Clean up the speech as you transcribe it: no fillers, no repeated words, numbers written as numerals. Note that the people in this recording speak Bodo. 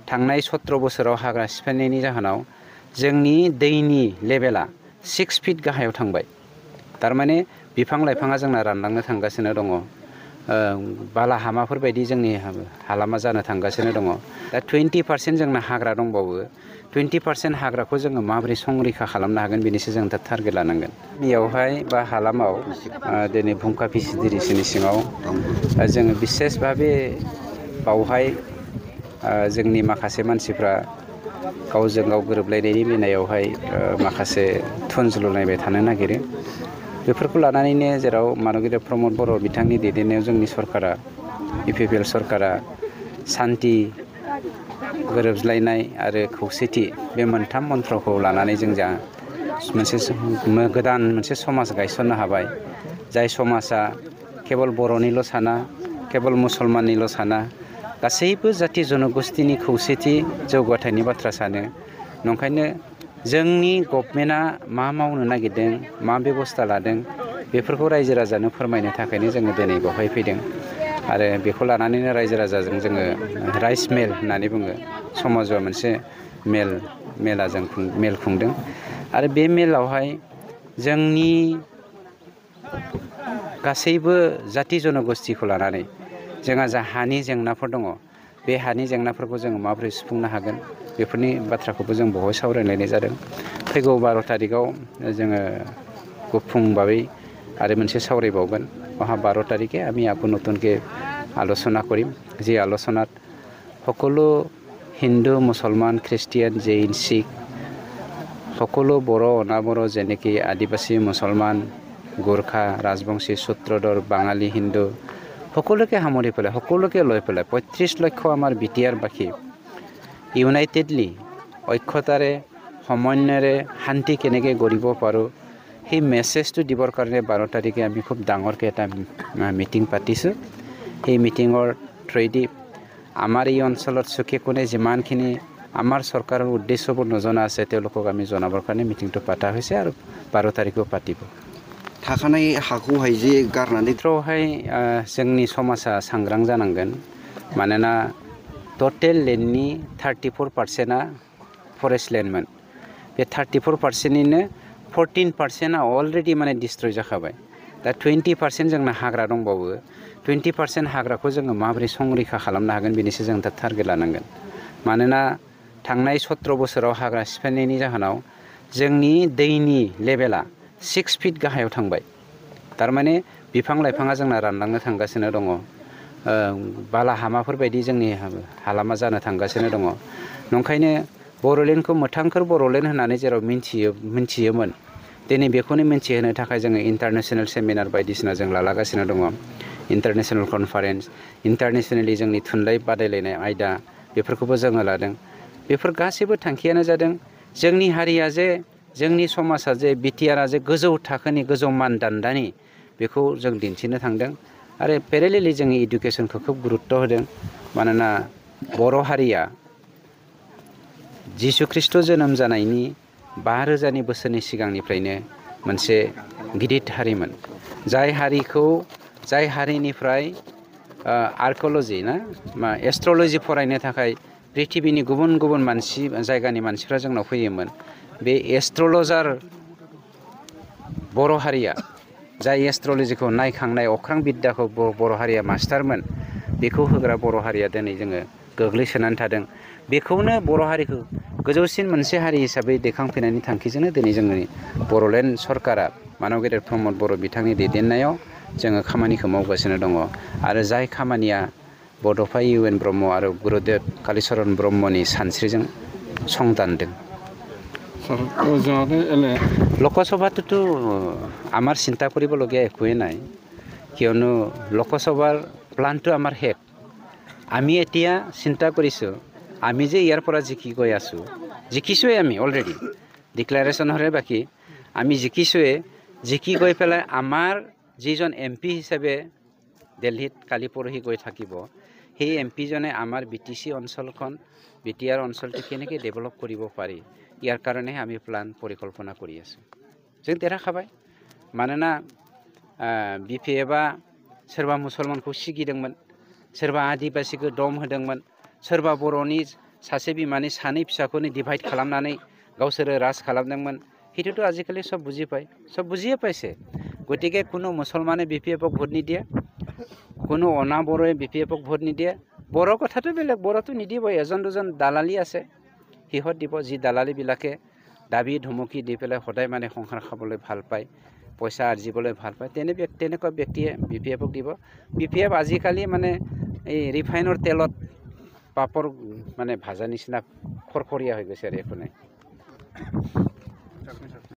थांनाय 17 बोसोराव हाग्रा सिफायनायनि जाहोनाव जोंनि दैनि लेभेला 6 फिट गाहायाव थांबाय। थारमाने बिफां लाइफाङा जोंना रानलांनो थांगासिनो दङ। बालाहामाफोर बायदि जोंनि हालामा जानो थांगासिनो दङ। दा 20% जोंना हाग्रा दंबावो। 20% हाग्राखौ जोङो माबोरै संरैखा खालामनो हागोन बेनिसो जों दा टारगेट लानांगोन। बेयावहाय बा हालामाव दिनै भुमखा फिसिदिरिसनि सिङाव जोङो बिसेस भाबे बावहाय जोंनि माखासे मानसिफ्रा गावजों गाव गोरोबलायनायनि बेलायावहाय माखासे थुनज्लुलायबाय थानो नागिरो। बेफोरखौ लानानैनो जेराव मानगेन्द्र प्रमद बर' बिथांनि दैदेननायाव जोंनि सरकारा UPPL सरकारा सान्थि, गोरोबज्लायनाय आरो खौसेथि बे मोनथाम मन्त्रखौ लानानै जों जा मोनसे गोदान मोनसे समाज गायसननो हाबाय। जाय समाजा केबल बर'निल' साना, केबल मुसलमाननिल' साना, गासैबो जाथि जनगोष्ठीनि खौसेथि जौगाथायनि बाथ्रा सानो। नंखायनो जोंनि गभर्नमेन्टआ मा मावनो नागिरदों, मा बेबस्था लादों, बेफोरखौ रायजो राजानो फोरमायनो थाखायनो जोङो दिनै बेवहाय फैदों। आरो बेखौ लानानैनो रायजो राजाजों जोङो राइस मेल होननानै बुङो। समाजाव मोनसे मेला जों मेल खुंदों। आरो बे मेलावहाय जोंनि गासैबो जाथि जनगोष्ठीखौ लानानै जोंहा जा हानि जेंनाफोर दङ, बे हानि जेंनाफोरखौ जोङो माबोरै सुफुंनो हागोन बेफोरनि बाथ्राखौबो जों बेवहाय सावरायलायनाय जादों। फैगौ 12 तारिखआव जोङो गुफुं भाबै आरो मोनसे सावरायबावगोन। অহা 12 তারিখে আমি আকৌ নতুনকৈ আলোচনা কৰিম। যি আলোচনাত সকলো হিন্দু, মুছলমান, খ্ৰীষ্টিয়ান, জৈন, শিখ, সকলো बर' অনাবৰ যেনেকৈ আদিবাসী, মুছলমান, গোৰ্খা, ৰাজবংশী, সূত্ৰধৰ, বাঙালী, হিন্দু সকলোকে সামৰি পেলাই, সকলোকে লৈ পেলাই 35 লক্ষ আমাৰ BTR-বাসী ইউনাইটেডলি ঐক্যতাৰে সমন্বয়েৰে শান্তি কেনেকৈ গঢ়িব পাৰোঁ সেই মেছেজটো দিবৰ কাৰণে 12 তাৰিখে আমি খুব ডাঙৰকৈ এটা মিটিং পাতিছোঁ। সেই মিটিঙৰ থ্ৰুৱেদি আমাৰ এই অঞ্চলত চুকে কোণে যিমানখিনি আমাৰ চৰকাৰৰ উদ্দেশ্যবোৰ নজনা আছে তেওঁলোকক আমি জনাবৰ কাৰণে মিটিংটো পাতা হৈছে আৰু 12 তাৰিখেও পাতিব। थाखानाय हाखौहाय जे गारनानै बेवहाय जोंनि समाजा सांग्रां जानांगोन। मानोना टटेल लेन्डनि 34%आ फरेस्ट लेन्डमोन। बे 34%निनो 14%आ अलरेडि माने डिस्ट्रय जाखाबाय। दा 20% जोंना हाग्रा दंबावो। 20% हाग्राखौ जोङो माबोरै संरैखा खालामनो हागोन बेनिसो जों दा टारगेट लानांगोन। मानोना थांनाय 17 बोसोराव हाग्रा सिफायनायनि जाहोनाव जोंनि दैनि लेभेला 6 फिट गाहायाव थांबाय। थारमाने बिफां लाइफाङा जोंना रानलांनो थांगासिनो दङ। बालाहामाफोर बायदि जोंनि हालामा जानो थांगासिनो दङ। नंखायनो बर'लेण्डखौ मोथांखोर बर'लेण्ड होननानै जेराव मिन्थियोमोन, दिनै बेखौनो मिन्थिहोनो थाखाय जोङो इन्टारनेशनेल सेमिनार बायदिसिना जों लागासिनो दङ। इन्टारनेशनेल कनफारेन्स, इन्टारनेशनेलि जोंनि थुनलाइ बादायलायनाय आयदा बेफोरखौबो जोङो लादों। बेफोर गासैबो थांखियानो जादों जोंनि हारिया जे, जोंनि समाजा जे, BTR-आ जे गोजौ थाखोनि, गोजौ मानदान्दानि बेखौ जों दिन्थिनो थांदों। आरो पेरेलेलि जोंनि इडुकेसनखौ खोब गुरुत्त होदों। मानोना बर' हारिया जिसु ख्रीष्ट जोनोम जानायनि 5000 बोसोरनि सिगांनिफ्रायनो मोनसे गिदिर हारिमोन। जाय हारिनिफ्राय आर्किअल'जि एस्ट्रलजि फरायनो थाखाय पृथिबिनि गुबुन गुबुन जायगानि मानसिफ्रा जोंनाव फैयोमोन। बे एस्ट्रलजार बर' हारिया, जाय एस्ट्रलजिखौ नायखांनाय अख्रां बिद्दाखौ बर' हारिया मास्टारमोन, बेखौ होग्रा बर' हारिया दिनै जोङो गोग्लैसोनानै थादों। बेखौनो बर' हारिखौ गोजौसिन मोनसे हारि हिसाबै दैखांफैनायनि थांखिजोंनो दिनै जोंनि बर'लेण्ड सरकारा मानगेन्द्र प्रमद बर' बिथांनि दैदेननायाव जोङो खामानिखौ मावगासिनो दङ। आरो जाय खामानिया बड'फा UN ब्रह्म आरो गुरुदेब कालिचरन ब्रह्मनि सानस्रिजों संदानदों। লোকসভাটোতো আমাৰ চিন্তা কৰিবলগীয়া একোৱেই নাই। কিয়নো লোকসভাৰ প্লানটো আমাৰ শেষ। আমি এতিয়া চিন্তা কৰিছোঁ আমি যে ইয়াৰ পৰা জিকি গৈ আছোঁ, জিকিছোঁৱে আমি অলৰেডি, ডিক্লাৰেশ্যনৰহে বাকী। আমি জিকি গৈ পেলাই আমাৰ যিজন MP হিচাপে দিল্লীত কালি পৰহি গৈ থাকিব, সেই MP জনে আমাৰ BTC অঞ্চলখন, BTR অঞ্চলটো কেনেকৈ ডেভেলপ কৰিব পাৰি, ইয়াৰ কাৰণেহে আমি প্লান পৰিকল্পনা কৰি আছোঁ। जों देरहाखाबाय। मानोना BPF-आ सोरबा मुसलमानखौ सिगिदोंमोन, सोरबा आदिबासिखौ दम होदोंमोन, सोरबा बर'नि सासे बिमानि सानै फिसाखौनो डिभाइड खालामनानै गावसोरो राज खालामदोंमोन সেইটোতো আজিকালি सब বুজি পায় सब বুজিয়ে পাইছে গতিকে কোনো মুছলমানে BPF-ক ভোট নিদিয়ে কোনো অনা বড়োৱে BPF-ক ভোট নিদিয়ে বড়ো কথাটো বেলেগ বড়োটো নিদিবই এজন দুজন দালালি আছে সিহঁত দিব যি দালালিবিলাকে দাবী ধমকি দি পেলাই সদায় মানে সংসাৰ খাবলৈ ভাল পায় পইচা আৰ্জিবলৈ ভাল পায় তেনেকুৱা ব্যক্তিয়ে BPF-ক দিব BPF আজিকালি মানে এই ৰিফাইনৰ তেলত পাপৰ মানে ভাজা নিচিনা খৰখৰীয়া হৈ গৈছে আৰু একো নাই